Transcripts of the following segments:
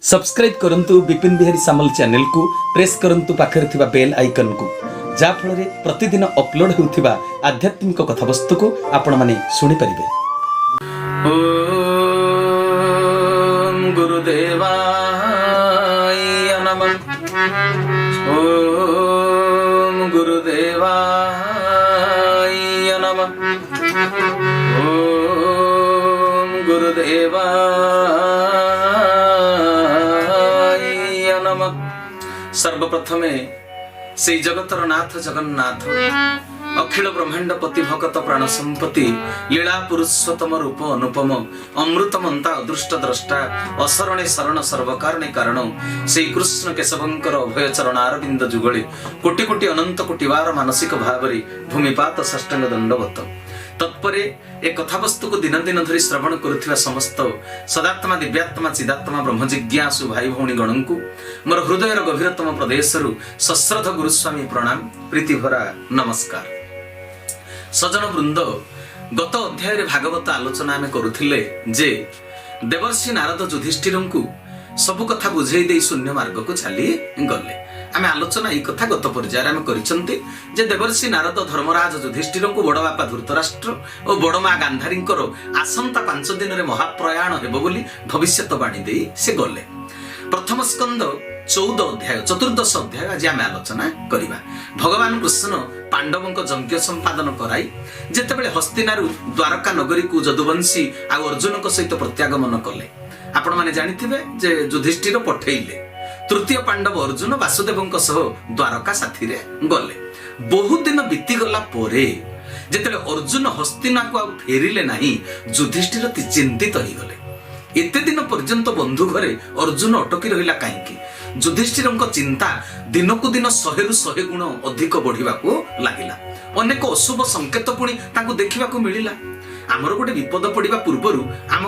Subscribe करंतु विपिन बिहारी सामल channel को press करंतु पाखरे थिबा बेल आइकन को जा फल रे प्रतिदिन अपलोड होउथिबा आध्यात्मिक कथावस्तु को आपण माने सुनि परिबे। ओम गुरुदेवाय नमः। ओम गुरुदेवाय नमः। ओम गुरुदेवाय नमः। सर्वप्रथमे से जगतर नाथ जगन्नाथ अखिल ब्रह्मांड पति भगत प्राण संपत्ति लीला पुरुषोत्तम रूप अनुपम अमृतमंता अदृष्ट द्रष्टा असरणे शरण सर्वकारणे कारण श्री कृष्ण केशवंकर अभय चरण अरविंद जुगले कोटि कोटि अनंत कोटि बार मानसिक भावरे भूमिपात साष्टांग दंडवत तत्परे एक कथावस्तु को दिन दिन धरी श्रवण करुथिबा समस्त सदात्मा दिव्यात्मा चिदात्मा ब्रह्म जिज्ञासु भाई भौणी गणंकु मोर हृदयर गभीरतम प्रदेशरु सश्रद्ध गुरुस्वामी प्रणाम प्रीति भरा नमस्कार। सजन वृंद गत अध्याय रे भागवत आलोचना आमे करुथिले जे देवर्षि नारद युधिष्ठिरंकु सबु कथा बुझेई देई शून्य मार्ग को चली गले। आमे आलोचना ई कथा गत पर्याय आमे करिसंती जे देवर्षि नारद धर्मराज युधिष्ठिरंकु बड़ बापा धृतराष्ट्र और बड़ मा गांधारींकर आसंता 5 दिन रे महाप्रयाण हेबो बोली भविष्यवाणी देई से गले। प्रथम स्कंद 14 अध्याय चतुर्दश अध्याय आज आमे आलोचना करिबा। भगवान कृष्ण पांडवंक यज्ञ संपादन कराई जेतेबेले हस्तिनारु द्वारका नगरी को जदुवंशी आ अर्जुनक सहित प्रत्यागमन कले। आपण माने जानिथिबे जे युधिष्ठिर पठेइले तृतीय पांडव अर्जुन वासुदेवंक सह द्वारका साथी रे गले। बहुत दिन बीती गला परे जेतेबेले अर्जुन हस्तिना को आ फेरिले नाही युधिष्ठिर चिंतित होई गले। एते दिन पर्यंत बंधु घरे अर्जुन अटकी रहिला काहेकि युधिष्ठिरंक चिंता दिनकु दिन 100 रु 100 गुण अधिक बढ़िबाको लागिला। अनेक अशुभ संकेत पुणी तांको देखिबाको मिलिला। हमर गोटे विपद पड़िबा पूर्वरु आम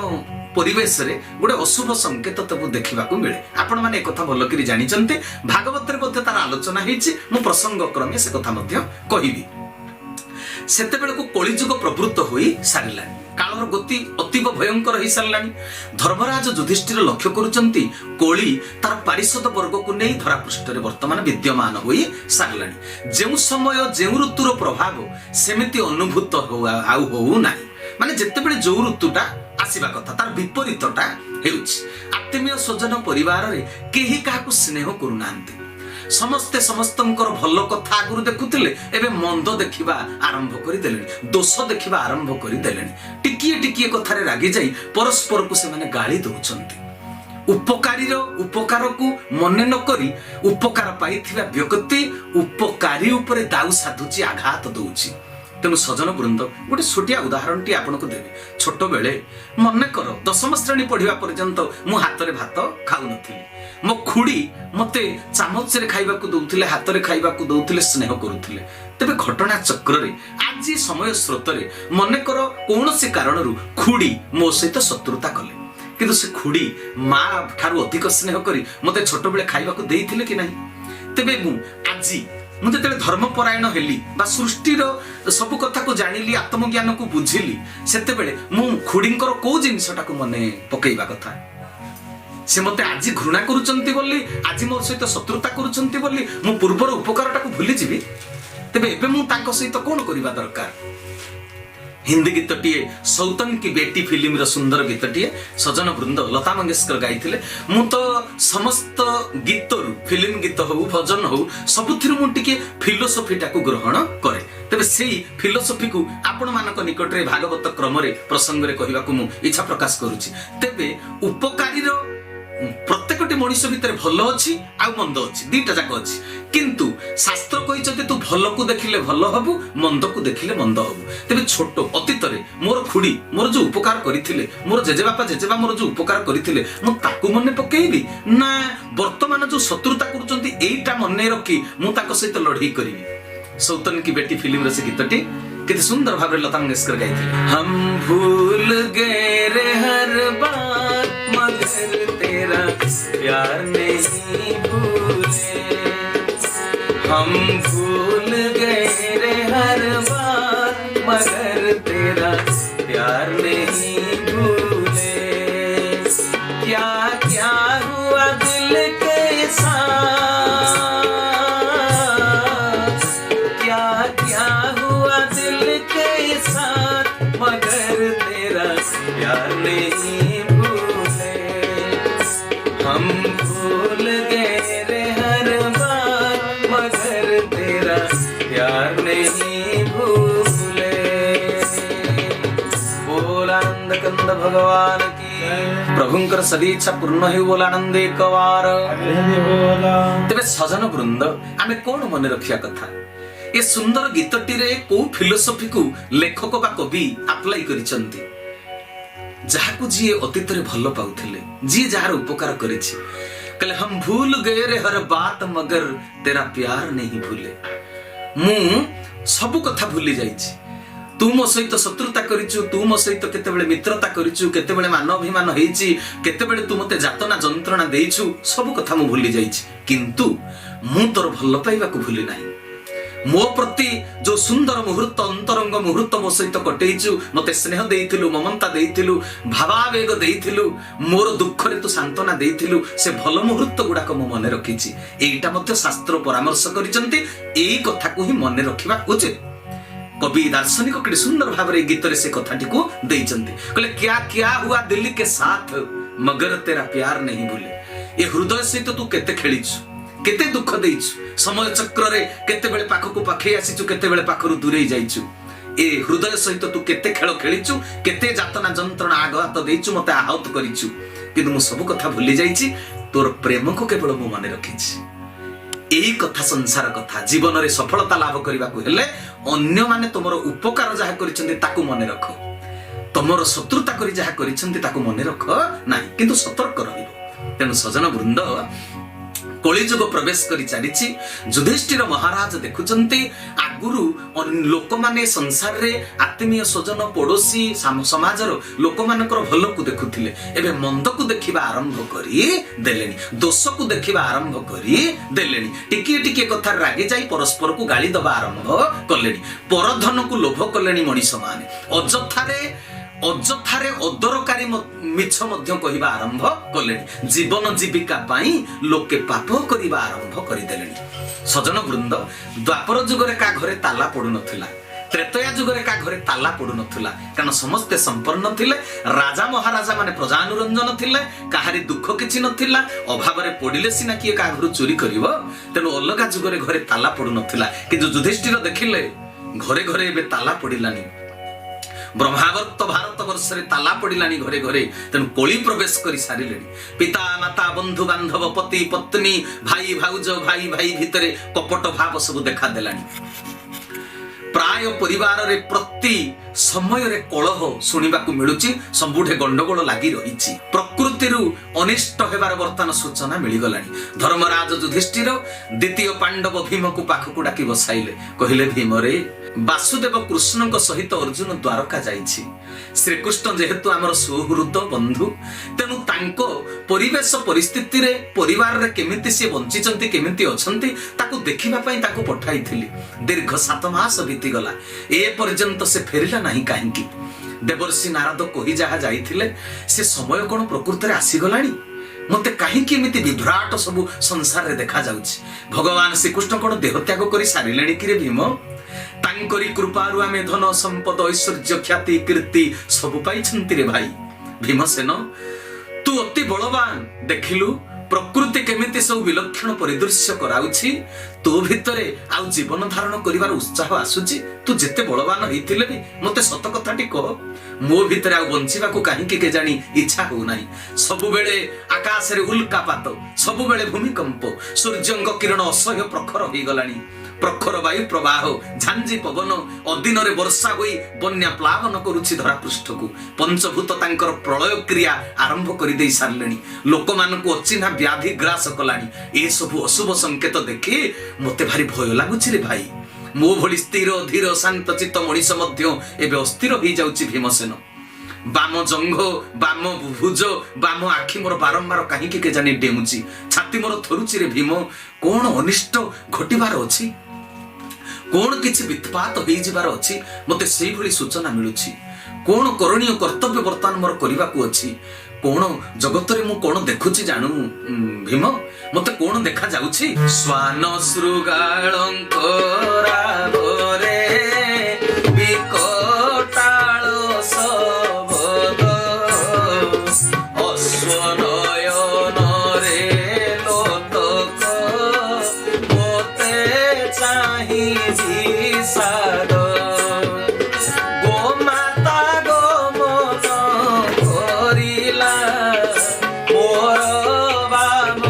परिवेश रे गोटे अशुभ संकेत तबु देखिबाको मिले। आपण माने एक कथा भलो करी जानिचंते भागवत रे मध्ये तार आलोचना हेछि। मु प्रसंग क्रमे से कथा मध्ये कहिबी। सेते बेलको कलिजुग प्रवृत्त होई सारिला। कालर गति अतीव भयंकर हो सारानी। धर्मराज युधिष्ठिर लक्ष्य करुचंती कोली तार पारिषद वर्ग को नहीं धरा पृष्ठ रे वर्तमान विद्यमान होई सारानी। जेउ समय जेउ ऋतुर प्रभाव सेमिति अनुभूत आउ हो नाही। माने जेतेबेले जो ऋतुटा आसीबा कथा तार विपरीतटा हेउछि। आत्मीय स्वजन परिवार रे केही काहाकु स्नेह करुनांती। समस्ते समस्तंकर भल कथा आगुरु देखुतिले एबे मंद देखिबा आरंभ करि देलेनी। दोष देखिबा आरंभ करि देलेनी। टिकिए टिकिए कथारे रागी जाई परस्पर को से माने गाली दउछंती। उपकारी रो उपकार को मने न करी उपकार पाइथिबा व्यक्ति उपकारी उपरे दाउ साधुची आघात दउची। तेणु सजन वृंद गोटे छोटिया उदाहरण टी आपन को देबे। छोट बेले मने कर 10म श्रेणी पढ़िबा पर्यंत मु हाथ रे भात खाउ नथिली। मो खुड़ी मते चामच रे खाइबा को दउथिले हाथ रे खाइबा को दउथिले स्नेह करूथिले। तबे घटना चक्र रे आज समय स्रोत रे मने कर कोनोसी कारणरु खुड़ी मो सहित शत्रुता कले किंतु से खुड़ी मां ठारू अधिक स्नेह करी मते छोट बेले खाइबा को देइथिले कि नाही। तबे मु आजी मुझे धर्मपरायण हेली बा सृष्टिर सबु कथा को जानिली आत्मज्ञान को बुझिली सेतेबेले मु खुड़ींकर को जिनिसटा को मने पकेइबा कथा से मते आज घृणा करूचंती बोली आज मोर सहित शत्रुता करूचंती बोली मु पूर्वर उपकारटा को भूली जीवी। तबे एबे मु तांको सहित कोन करिबा दरकार। हिंदी गीतटीए सौतन की बेटी फिल्म रो सुंदर गीतटीए सजन वृंद लता मंगेशकर गाइथिले। मु तो समस्त गीत फिल्म गीत हो भजन हो सबुथिर मु टिके फिलोसफीटा को ग्रहण करे। तबे सेही फिलोसफी को आपण मानक निकट रे भागवत क्रम रे प्रसंग रे कहिबा को मु इच्छा प्रकाश करूची। तबे उपकारी रो प्रत्येकटी मनुष्य भितर भल अछि आ मंद अछि दीटा जाक अछि किंतु शास्त्र कहिचते तू भल को देखिले भल हबु मंद को देखिले मंद हबु। तबे छोट अतीत रे मोर खुड़ी मोर जो उपकार करिथिले मोर जेजेबापा जेजेबा मोर जो उपकार करिथिले मु ताकू मने पकेइबी ना वर्तमान जो शत्रुता करूचंती एईटा मने रखी मु ताको सहित लढाई करिवि। सौतन की बेटी फिल्म रे से गीतटी कितने सुंदर भाव रे लता मंगेशकर गाइथिले। हम भूल गए रे हर बात मगर तेरा प्यार नहीं भूले। हम भूल गए रे हर बात मगर तेरा प्यार नहीं भूले। क्या क्या हुआ के साथ, क्या क्या हुआ दिल के साथ, मगर तेरा प्यार नहीं भूले। हम भूल गए रे हर बार, मगर तेरा प्यार नहीं भूले। बोलानंद कंद भगवान की, प्रभुंकर सदीच्छा पूर्ण हो बोला आनंद एक बार। तेरे सजन वृंद आमे कौन मन रखिया कथा, ए सुंदर गीतटी रे को फिलोसफी को लेखक बा कवि अप्लाई करिसंती, जाहाकू जी अतीत रे भल पाउथिले, जी जार उपकार करिछि। कहले हम भूल गए रे हर बात, मगर तेरा प्यार नहीं भूले। मु सब कथा भूली जाइछि, तू मो सहित शत्रुता करिछु, तू मो सहित केतेबेले मित्रता करिछु, केतेबेले मानवाभिमान हेइछि, केतेबेले तू मते जातना जंत्रणा देइछु, सब कथा मु भूली जाइछि। किंतु मु तोर भल पाइबा को भूली नाही। मो प्रति जो सुंदर मुहूर्त, अंतरंग मुहूर्त मो सहित कटेइछु, मते स्नेह देइथिलु, ममता देइथिलु, भावावेग देइथिलु, मोर दुख रे तू सांत्वना देइथिलु, से भल मुहूर्त गुडाक मो मने रखिछि। एइटा मते शास्त्र परामर्श करिसंती, एई कथा को ही मने रखिबा उचित। कवि दार्शनिक केडे सुंदर भाव रे गीत रे से कथाटी को देइचंती। कहले क्या क्या हुआ दिल के साथ, मगर तेरा प्यार नहीं भूले। ए हृदय सहित तू केते खेलिछु, केते दुख देइछु, समय चक्र रे केते बेले पाखकु पाखे आसीछु, केते बेले पाखरु दूरेई जाइछु। ए हृदय सहित तू केते खेल खेलिछु, केते जातना जंत्रणा आघात देइछु, मते आहत करिछु, किंतु मु सब कथा भूली जाइछि। तोर प्रेम को केवल मु माने रखिछि। एही कथा संसार कथा। जीवन रे सफलता लाभ करबा को हेले अन्य माने तुमर उपकार जहा करिसंती ताकू मने रख, तुमर शत्रुता करी जहा करिसंती ताकू मने रख नाही, किंतु सतर्क रहिबो। तेनु सजन वृंद कलिजुग प्रवेश करी चलीछि। युधिष्ठिर महाराज देखुचंती आगुरु लोक माने संसार रे आत्मीय स्वजन पड़ोसी समाजर लोक मानकर भल को देखुथिले, एबे मंद को देखिबा आरंभ करी देलेनी, दोष को देखिबा आरंभ करी देलेनी, टिके टिके कथा रागे जाई परस्पर को गाली दबा आरंभ कलेनी, परधन को लोभ कलेनी मनीष माने, अजथारे अदरकारी मिछ मध्य कहिबा आरंभ कलेनी, जीवन जीविका पाई लोके पाप करिबा आरंभ करिदेलेनी। सजन वृंद द्वापर जुगरे का घरे ताला पडु नथिला, त्रेतया जुगरे का घरे ताला पडु नथिला, कारण समस्ते संपन्न थिले, राजा महाराजा माने प्रजानुरंजन थिले, काहारी दुख किछि नथिला, अभाव रे पडिले सिना किए का घरु चोरी करिवो, तेनु अलगा जुगरे घरे ताला पडु नथिला। किंतु युधिष्ठिर देखिले घरे घरे एबे ताला पडिलानी, ब्रह्मावर्त भारत वर्ष रे ताला पडिलानी घरे घरे, तेनु कोली प्रवेश करी सारिलेनी। पिता माता बंधु बांधव पति पत्नी भाई भाउज भाई भाई भितरे कपट भाव सब देखा देलानी। प्राय परिवार रे प्रति समय रे कलह सुनिबा को मिलुची, सबुठे गंडगोल लागि रहिछि, प्रकृति रु अनिष्ट हेबार वर्तमान सूचना मिली गलानी। धर्मराज युधिष्ठिर द्वितीय पांडव भीम को पाखकु डाकी बसाइले, कहिले भीम रे वासुदेव कृष्ण को सहित अर्जुन द्वारका जाइछि, श्रीकृष्ण जेहेतु आमर सुहृद बंधु, तेनु तांको परिवेश परिस्थिति रे परिवार रे केमिति से बंचिचंती केमिति अछंती ताकू देखिबा पई ताकू पठाइथिली। दीर्घ 7 मास बीती गला, ए पर्यंत से फेरिला नाही काहेकि? देवर्षि नारद कहि जहा जाइथिले से समय कोन प्रकृति रे आसी गलानी, मते काहेकि एमिति विभ्राट सब संसार रे देखा जाउछि। भगवान श्रीकृष्ण कोन देह त्याग करि सारिलेनी कि रे भीम? तांकरी कृपारु आमे धन संपद ऐश्वर्य ख्याति कीर्ति सब पाइछंती रे भाई। भीमसेन तू अति बलवान, देखिलु प्रकृति केमिति सब विलक्षण परिदृश्य कराउछि, तो भितरे आउ जीवन धारण करिवार उत्साह आसुछि। तू जेते बलवान हेतिले भी मते सत कथाटी कह, मो भितरे आउ बंचिबा को काहेकि के जानी इच्छा हो नाही। सब बेले आकाश रे उल्कापात, सब बेले भूमिकंप, सूर्यंक किरण असह्य प्रखर होई गलानी, प्रखर वायु प्रवाह, झांझी पवन, अदिन रे वर्षा होई बन्या प्लावन करुछि धरा पृष्ठ को। पंचभूत तांकर प्रलय क्रिया आरंभ करि देई सारलेनी, लोक मानकु अचिन्हा व्याधि ग्रास कलानी। ए सब अशुभ संकेत देखि मते भारी भय लागुछि रे भाई। मो भली स्थिर धीर शांत चित्त मनीष मध्य एबे अस्थिर होई जाउछि भीमसेन। बाम जंघ, बाम भुज, बाम आखि मोर बारंबार काहेकि के जानी डेमुछि, छाती मोर थरुछि रे भीम। कोन अनिष्ट घटिबार अछि, कोन किछि वित्पात होई जिबार अछि, मते सेही भली सूचना मिलुछि। कोन करणीय कर्तव्य वर्तमान मोर करिबा को अछि, कोण जगत मु कोण देखुची जानू भीम मते कोण देखा जाउची स्वान शृगाळंकरारे विकटाळ सबद अश्वनयन रे लोतक मोते चाहि विषाद गोमाता गोमन करिला मोर बाम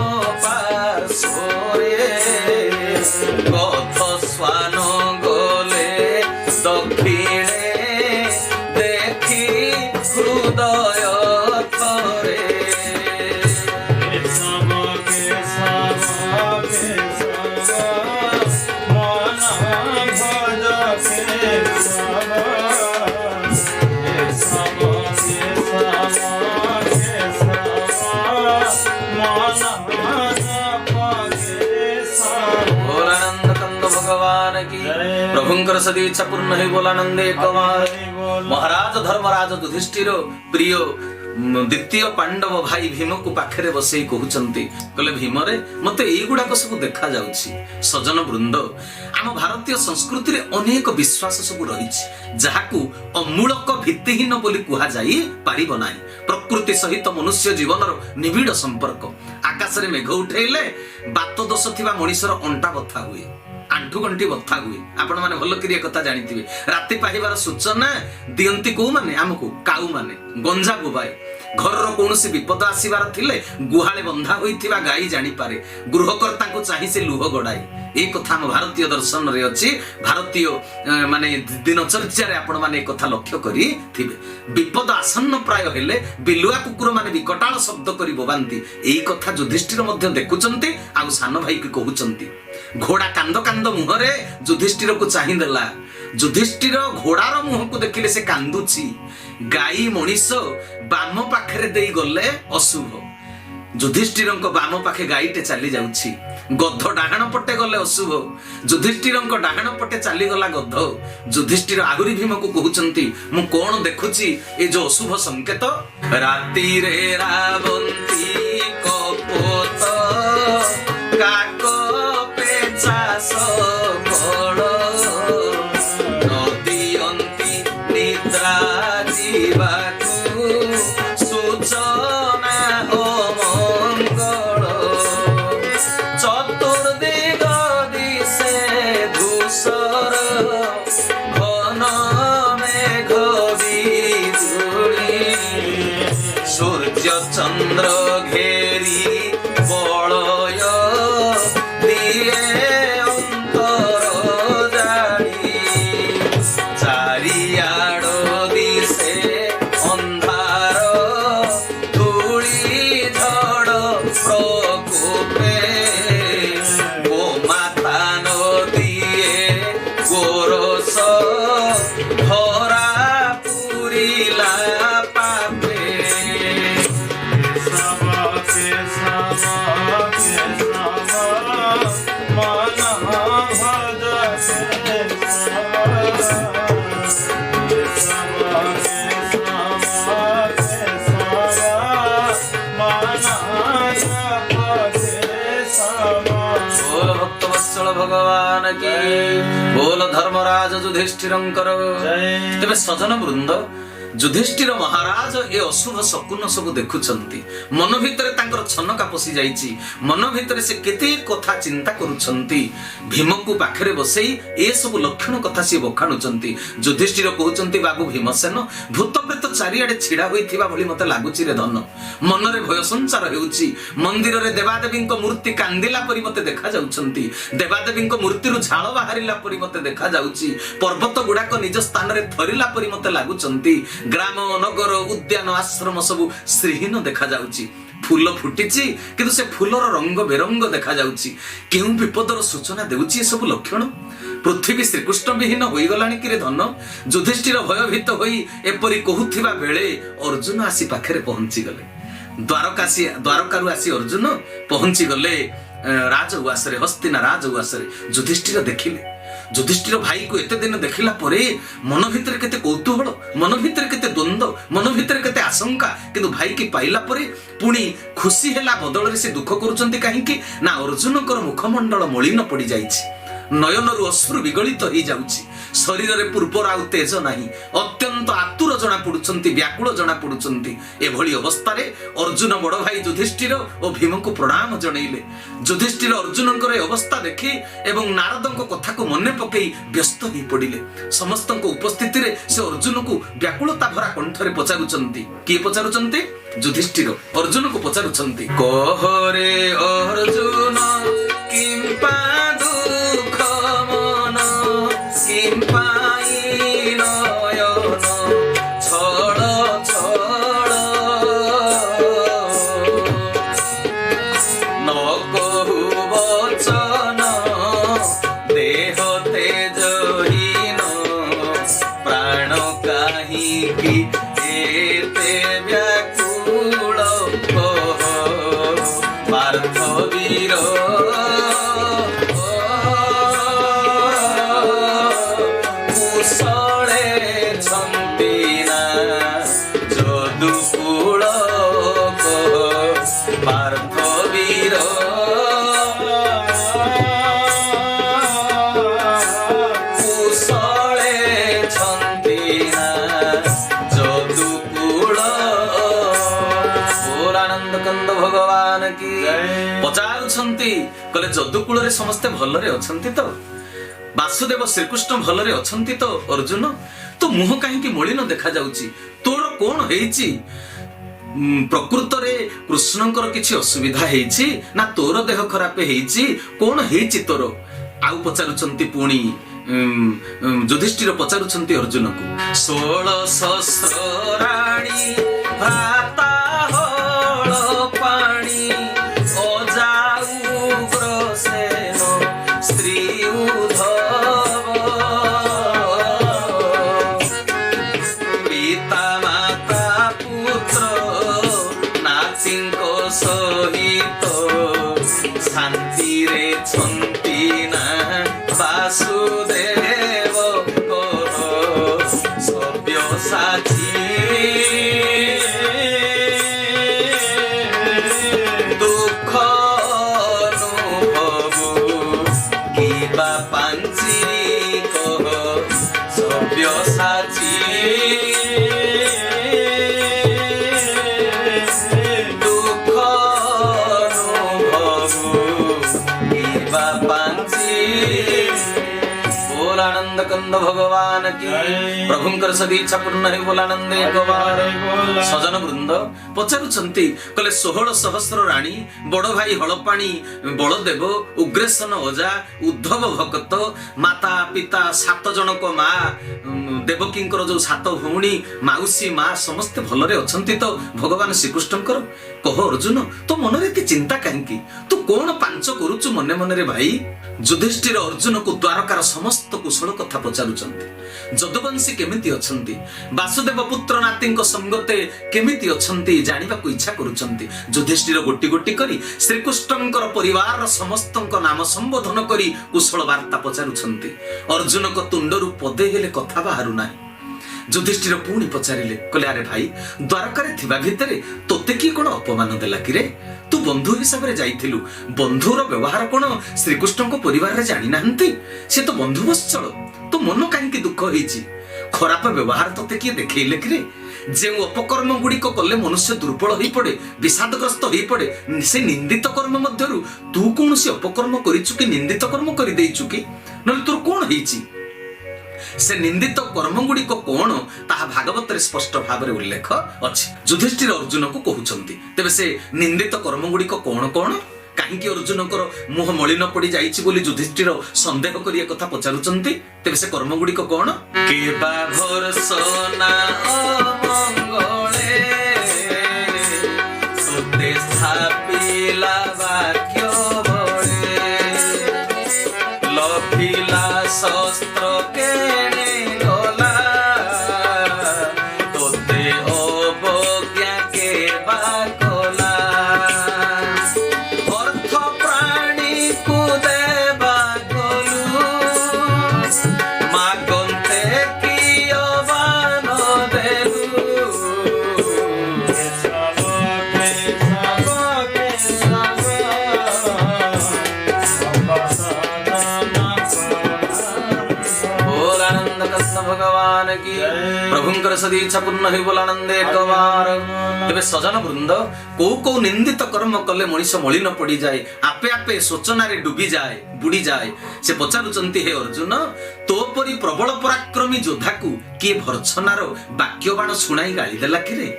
पार्श्वरे कथ स्वान गले दक्षिणे देखि हृदय थरे भगवान की प्रभुंकर सदी इच्छा पूर्ण है बोलानंदे कमार महाराज धर्मराज युधिष्ठिर प्रिय द्वितीय पांडव भाई भीम को पाखरे बसई कहउचंती कहले भीम रे मते एई गुडा को सब देखा जाउची सजन वृंद आम भारतीय संस्कृति रे अनेक विश्वास सब रहिछि जाहाकू अमूलक भित्तिहीन बोली कुहा जाई पारिबो नाही प्रकृति सहित मनुष्य जीवनर निबिड़ संपर्क आकाश रे मेघ उठेले बात दोष थिबा मनिषर अंटा बथा हुए आंठू गंठी बथा हुए आपण माने भल करिया कथा जानिथिबे राति पाहिबार सूचना दियंती को माने हमकु काऊ माने गंजा बुबाए घरर कोनोसी विपद आसीबार थिले गुहाळे बंधा होइथिबा गाई जानि पारे गृहकर्ता को चाहि से लुह गडाई ए कथा हम भारतीय दर्शन रे अछि भारतीय माने दिनचर्या रे आपण माने कथा लक्ष्य करी थिबे विपद आसन्न प्राय हेले बिलुआ कुकुर माने विकटाळ शब्द करी बोबांती एई कथा युधिष्ठिर मध्ये देखुचंती आ सान भाई के कहउचंती घोड़ा कांद कांद मुहरे युधिष्ठिर को चाहि देला युधिष्ठिर घोड़ार मुह को देखिले से कांदुची गाई मनीष बाम पाखरे देई गले अशुभ युधिष्ठिरंक बाम पाखे गाईटे चली जाउची गध डाहाण पटे गले अशुभ युधिष्ठिरंक डाहाण पटे चली गला गध युधिष्ठिर आहुरी भीम को कहउचंती मु कोन देखुची ए जो अशुभ संकेत राति रे रावंती कपोत काक पेचा सकळ नदियंती निद्रा जीवाकू सूचना ओ मंगल चतुर्दिग दिशे धूसर घन मेघ बिजुली सूर्य चंद्र घेरी बलय दिए अंतर जानी चारियाड़ दिशे अंधार धूली झड़ प्रकोपे गोमाता नदिए गोरस भरा पुरिला पापे बोल भक्तवत्सल भगवान की बोल धर्मराज युधिष्ठिरंकर तेबे सजन वृंद युधिष्ठिर महाराज ए अशुभ शकुन सब देखुछंती मन भितरे तांकर छनका पसी जाईची मन भितरे से केते कथा चिंता करूछंती भीम को पाखरे बसई ए सब लक्षण कथा से बखाणुचंती युधिष्ठिर कहउचंती बाबू भीमसेन भूत प्रेत चारियाडे छिड़ा होइथिबा भली मते लागुची रे धन मन रे भय संचार हेउची मंदिर रे देवादेवींक मूर्ति कांदिला परि मते देखा जाउछंती देवादेवींक मूर्ति रु झाळ बाहरिला परि मते देखा जाउची पर्वत गुडाक निज स्थान रे थरिला परि मते लागुचंती ग्राम नगर उद्यान आश्रम सब श्रीहीन देखा जाउची फूल फुटिची किंतु से फूलर रंग बेरंग देखा जाउची केउ विपदर सूचना देउची सब लक्षण पृथ्वी श्रीकृष्ण विहीन होई गलानी कि रे धन युधिष्ठिर भयभीत होई एपरि कहूथिबा बेले अर्जुन आसी पाखरे पहुंची गले द्वारकारू आसी अर्जुन पहुंची गले राजउआसरे हस्तिना राजउआसरे युधिष्ठिर देखिले ଯୁଧିଷ୍ଠିର ଭାଇକୁ ଏତେ ଦିନ ଦେଖିଲା ପରେ ମନ ଭିତରେ କେତେ କୌତୂହଳ, ମନ ଭିତରେ କେତେ ଦ୍ୱନ୍ଦ୍ୱ, ମନ ଭିତରେ କେତେ ଆଶଙ୍କା, କିନ୍ତୁ ଭାଇକି ପାଇଲା ପରେ ପୁଣି ଖୁସି ହେଲା ବଦଳରେ ସେ ଦୁଃଖ କରୁଛନ୍ତି କାହିଁକି ନା ଅର୍ଜୁନଙ୍କର ମୁଖମଣ୍ଡଳ ମଳିନ ପଡ଼ିଯାଇଛି, ନୟନରୁ ଅଶ୍ରୁ ବିଗଳିତ ହେଇଯାଉଛି, ଶରୀରରେ ପୂର୍ବର ଆଉ ତେଜ ନାହିଁ, ଅତ୍ୟନ୍ତ ଆତୁର ଜଣା ପଡୁଛନ୍ତି, ବ୍ୟାକୁଳ ଜଣା ପଡୁଛନ୍ତି। ଏଭଳି ଅବସ୍ଥାରେ ଅର୍ଜୁନ ବଡ ଭାଇ ଯୁଧିଷ୍ଠିର ଓ ଭୀମଙ୍କୁ ପ୍ରଣାମ ଜଣେଇଲେ। ଯୁଧିଷ୍ଠିର ଅର୍ଜୁନଙ୍କର ଏ ଅବସ୍ଥା ଦେଖି ଏବଂ ନାରଦଙ୍କ କଥାକୁ ମନେ ପକେଇ ବ୍ୟସ୍ତ ହୋଇ ପଡିଲେ। ସମସ୍ତଙ୍କ ଉପସ୍ଥିତିରେ ସେ ଅର୍ଜୁନକୁ ବ୍ୟାକୁଳତା ଭରା କଣ୍ଠରେ ପଚାରୁଛନ୍ତି। କିଏ ପଚାରୁଛନ୍ତି? ଯୁଧିଷ୍ଠିର ଅର୍ଜୁନକୁ ପଚାରୁଛନ୍ତି, କହରେ ଅର୍ଜୁନ କିମ୍ପା ଦୁଃଖ ମନ କିମ୍ପାଇ ନୟନ ଛଳ ଛଳ ନ କହୁ ବଚନ ଦେହ ତେଜହୀନ ପ୍ରାଣ କାହିଁକି ଏତେ ବ୍ୟାକୁଳ ପାର୍ଥ ବୀର କୁଶଳେ ଛନ୍ତିନା ଯଦୁକୂଳ ପାର୍ଥ ବୀର କୁଶଳେ ଛନ୍ତିନା ଯଦୁକୂଳ। ପୁରାନନ୍ଦ କନ୍ଦ ଭଗବାନ କି ପଚାରୁଛନ୍ତି, କହିଲେ ଯଦୁକୂଳରେ ସମସ୍ତେ ଭଲରେ ଅଛନ୍ତି ତ? ବାସୁଦେବ ଶ୍ରୀକୃଷ୍ଣ ଭଲରେ ଅଛନ୍ତି ତ? ଅର୍ଜୁନ ତୋ ମୁହଁ କାହିଁକି ମଳିନ ଦେଖାଯାଉଛି? ତୋର କଣ ହେଇଛି? ପ୍ରକୃତରେ କୃଷ୍ଣଙ୍କର କିଛି ଅସୁବିଧା ହେଇଛି ନା ତୋର ଦେହ ଖରାପ ହେଇଛି? କଣ ହେଇଛି ତୋର? ଆଉ ପଚାରୁଛନ୍ତି ପୁଣି ଯୁଧିଷ୍ଠିର ପଚାରୁଛନ୍ତି ଅର୍ଜୁନକୁ, 16 ସହସ୍ର ରାଣୀ ଭ୍ରାତା ହଳ ପାଣି ଅଜାଉ ଗ୍ରସେନ ସ୍ତ୍ରୀ ଉଦ୍ଧବ ପିତା ମାତା ପୁତ୍ର ନାତିଙ୍କ ସହିତ ଶାନ୍ତିରେ ଛନ୍ତି ନା ବାସୁଦେବ ସବ୍ୟସାଚୀ ଦୁଃଖ ଅନୁଭବ କିବା ପାଞ୍ଚି କହ ସବ୍ୟସାଚୀ ଦୁଃଖ ଅନୁଭବ କିବା ପାଞ୍ଚି। बोलानंद कंद भगवान की प्रभुंकर सदीच्छा पूर्ण है बोलानंदे गोपाल। सजन वृंद पचारुछंती कहले 16 सहस्र राणी बड़ भाई हलपाणी बलदेव उग्रेसन अजा उद्धव भक्त माता पिता 7 जनक मा देवकींकर जो 7 भौणी माउसी मा समस्त भलरे अछंती तो भगवान श्रीकृष्णकर। कह अर्जुन तो मनरे एते चिंता काहेकि? तू कोन पांच करूचु मने मने रे भाई? युधिष्ठिर अर्जुन को द्वारकार समस्त कुशल कथा पचारुचंती। जदुवंशी केमिति अछंती, वासुदेव पुत्र नातींक संगते केमिति अछंती जानिबा को इच्छा करूचंती। युधिष्ठिर गोटी गोटी करी श्रीकृष्णंकर परिवार समस्तंक नाम संबोधन करी कुशल वार्ता पचारुचंती। अर्जुन को तुंडरु पदे हेले कथा बाहरु नाही। युधिष्ठिर पुणी पचारिले, कहले अरे भाई द्वारकारे थिबा भितरे तोते की कोन अपमान देला कि रे? तू बंधु हिसाब रे जाइथिलु, बंधुर व्यवहार कोन श्रीकृष्ण को परिवार रे जानि नाहंती? से तो बंधु वत्सल, तो मन काहेकि दुख होईची? खराब व्यवहार तोते किए देखैले कि रे? जे अपकर्म गुड़िक कले मनुष्य दुर्बल होई पड़े, विषादग्रस्त होई पड़े, से निंदित कर्म मध्यरु तू कौन से अपकर्म करिछु कि निंदित कर्म करि देइछु कि? नले तोर कोन होईची? से निंदित कर्म गुड़िक कौन ताहा भागवत रे स्पष्ट भाव रे उल्लेख अछि। युधिष्ठिर अर्जुन को कहउछंती, तेबे से निंदित कर्म गुड़िक कौन कौन? काहेकि अर्जुनकर मुह मलिन पड़ी जाइछि बोली युधिष्ठिर संदेह करी एक कथा पचारुचंती। तेबे से कर्म गुड़िक कौन? केबा भरसना अमंगळे तोते स्थापिला वाक्य बळे लभिला शस्त्र केणे गला तोते अवज्ञा केबा कला अर्थ प्राणी को देबा गलु ସ୍ୱାମୀଙ୍କର ସଦି ଇଚ୍ଛା ପୂର୍ଣ୍ଣ ହେଉ ବୋଲ ଆନନ୍ଦେ ଏକବାର। ତେବେ ସଜନ ବୃନ୍ଦ, କୋଉ କୋଉ ନିନ୍ଦିତ କର୍ମ କଲେ ମଣିଷ ମଳିନ ପଡିଯାଏ, ଆପେ ଆପେ ଶୋଚନାରେ ଡୁବିଯାଏ, ବୁଡିଯାଏ। ସେ ପଚାରୁଛନ୍ତି, ହେ ଅର୍ଜୁନ, ତୋ ପରି ପ୍ରବଳ ପରାକ୍ରମୀ ଯୋଦ୍ଧାକୁ କିଏ ଭର୍ତ୍ସନାର ବାକ୍ୟ ବାଣ ଶୁଣାଇ ଗାଳି ଦେଲା କିରେ?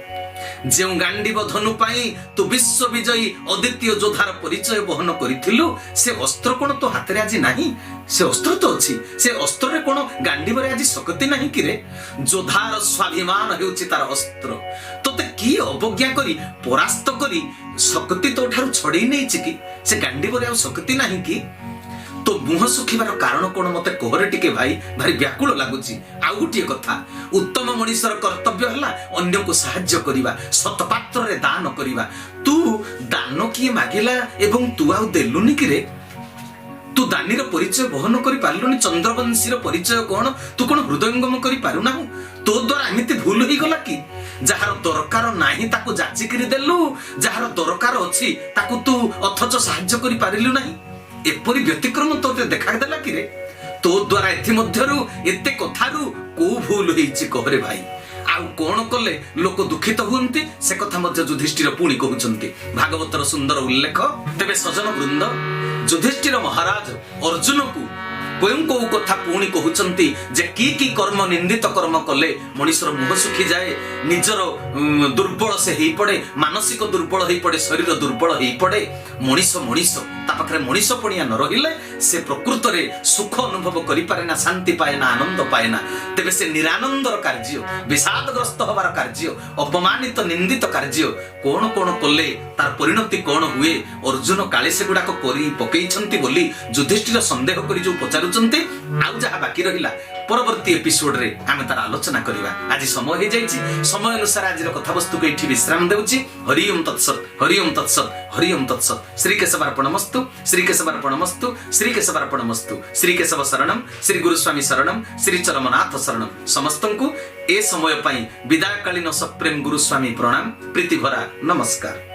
ଯେଉଁ ଗାଣ୍ଡିବ ଧନୁ ପାଇଁ ତୁ ବିଶ୍ୱ ବିଜୟୀ ଅଦ୍ୱିତୀୟ ଯୋଦ୍ଧାର ପରିଚୟ ବହନ କରିଥିଲୁ, ସେ ଅସ୍ତ୍ର କଣ ତୋ ହାତରେ ଆଜି ନାହିଁ? ସେ ଅସ୍ତ୍ର ତ ଅଛି, ସେ ଅସ୍ତ୍ରରେ କଣ ଗାଣ୍ଡିବରେ ଆଜି ଶକ୍ତି ନାହିଁ କିରେ? ଯୋଦ୍ଧାର ସ୍ୱାଭିମାନ ହେଉଛି ତାର ଅସ୍ତ୍ର। ତୋତେ କିଏ ଅବଜ୍ଞା କରି ପରାସ୍ତ କରି ଶକ୍ତି ତୋ ଠାରୁ ଛଡେଇ ନେଇଛି କି? ସେ ଗାଣ୍ଡିବରେ ଆଉ ଶକ୍ତି ନାହିଁ କି? তো ମୁହଁ ଶୁଖିବାର କାରଣ କଣ ମତେ କହରେ ଟିକେ ଭାଇ, ଭାରି ବ୍ୟାକୁଳ ଲାଗୁଛି। ଆଉ ଗୋଟିଏ କଥା, ଉତ୍ତମ ମଣିଷର କର୍ତ୍ତବ୍ୟ ହେଲା ଅନ୍ୟକୁ ସାହାଯ୍ୟ କରିବା, ସତ ପାତ୍ରରେ ଦାନ କରିବା। ତୁ ଦାନ କିଏ ମାଗିଲା ଏବଂ ତୁ ଆଉ ଦେଲୁନି କିରେ? ତୁ ଦାନୀର ପରିଚୟ ବହନ କରି ପାରିଲୁନି? ଚନ୍ଦ୍ରବଂଶୀର ପରିଚୟ କଣ ତୁ କଣ ହୃଦୟଙ୍ଗମ କରି ପାରୁନାହୁଁ? ତୋ ଦ୍ୱାରା ଏମିତି ଭୁଲ ହେଇଗଲା କି? ଯାହାର ଦରକାର ନାହିଁ ତାକୁ ଯାଚିକିରି ଦେଲୁ, ଯାହାର ଦରକାର ଅଛି ତାକୁ ତୁ ଅଥଚ ସାହାଯ୍ୟ କରି ପାରିଲୁ ନାହିଁ। ଏପରି ବ୍ୟତିକ୍ରମ ତୋତେ ଦେଖାଦେଲା କିରେ? ତୋ ଦ୍ୱାରା ଏଥିମଧ୍ୟରୁ ଏତେ କଥାରୁ କୋଉ ଭୁଲ ହେଇଛି କହରେ ଭାଇ? ଆଉ କଣ କଲେ ଲୋକ ଦୁଃଖିତ ହୁଅନ୍ତି ସେ କଥା ମଧ୍ୟ ଯୁଧିଷ୍ଠିର ପୁଣି କହୁଛନ୍ତି। ଭାଗବତର ସୁନ୍ଦର ଉଲ୍ଲେଖ। ତେବେ ସଜନ ବୃନ୍ଦ, ଯୁଧିଷ୍ଠିର ମହାରାଜ ଅର୍ଜୁନକୁ କୋଉ କୋଉ କଥା ପୁଣି କହୁଛନ୍ତି ଯେ କି କି କର୍ମ, ନିନ୍ଦିତ କର୍ମ କଲେ ମଣିଷର ମୁହଁ ଶୁଖିଯାଏ, ନିଜର ଦୁର୍ବଳ ସେ ହେଇପଡେ, ମାନସିକ ଦୁର୍ବଳ ହେଇପଡେ, ଶରୀର ଦୁର୍ବଳ ହେଇପଡେ। ମଣିଷ ତା ପାଖରେ ମଣିଷ ପଣିଆ ନ ରହିଲେ ସେ ପ୍ରକୃତରେ ସୁଖ ଅନୁଭବ କରିପାରେ ନା, ଶାନ୍ତି ପାଏ ନା, ଆନନ୍ଦ ପାଏ ନା। ତେବେ ସେ ନିରାନନ୍ଦର କାର୍ଯ୍ୟ, ବିଷାଦଗ୍ରସ୍ତ ହବାର କାର୍ଯ୍ୟ, ଅପମାନିତ ନିନ୍ଦିତ କାର୍ଯ୍ୟ କଣ କଣ କଲେ ତାର ପରିଣତି କଣ ହୁଏ? ଅର୍ଜୁନ କାଳେ ସେଗୁଡାକ କରି ପକେଇଛନ୍ତି ବୋଲି ଯୁଧିଷ୍ଠିର ସନ୍ଦେହ କରି ଯୋଉ ପଚାରୁଛନ୍ତି। ଆଉ ଯାହା ବାକି ରହିଲା ପରବର୍ତ୍ତୀ ଏପିସୋଡରେ ଆମେ ତାର ଆଲୋଚନା କରିବା। ଆଜି ସମୟ ହେଇଯାଇଛି, ସମୟ ଅନୁସାରେ ଆଜିର କଥାବସ୍ତୁକୁ ଏଇଠି ବିଶ୍ରାମ ଦେଉଛି। ହରି ଓಂ ତତ୍ସତ୍, ହରି ଓಂ ତତ୍ସତ୍, ହରି ଓಂ ତତ୍ସତ୍। ଶ୍ରୀକେଶବାର୍ପଣମସ୍ତୁ, ଶ୍ରୀକେଶବାର୍ପଣମସ୍ତୁ, ଶ୍ରୀକେଶବାର୍ପଣମସ୍ତୁ। ଶ୍ରୀକେଶବ ଶରଣମ୍, ଶ୍ରୀ ଗୁରୁସ୍ୱାମୀ ଶରଣମ୍, ଶ୍ରୀ ଚରମନାଥ ଶରଣମ୍। ସମସ୍ତଙ୍କୁ ଏ ସମୟ ପାଇଁ ବିଦାୟକାଳୀନ ସପ୍ରେମ ଗୁରୁସ୍ୱାମୀ ପ୍ରଣାମ, ପ୍ରୀତି ଭରା ନମସ୍କାର।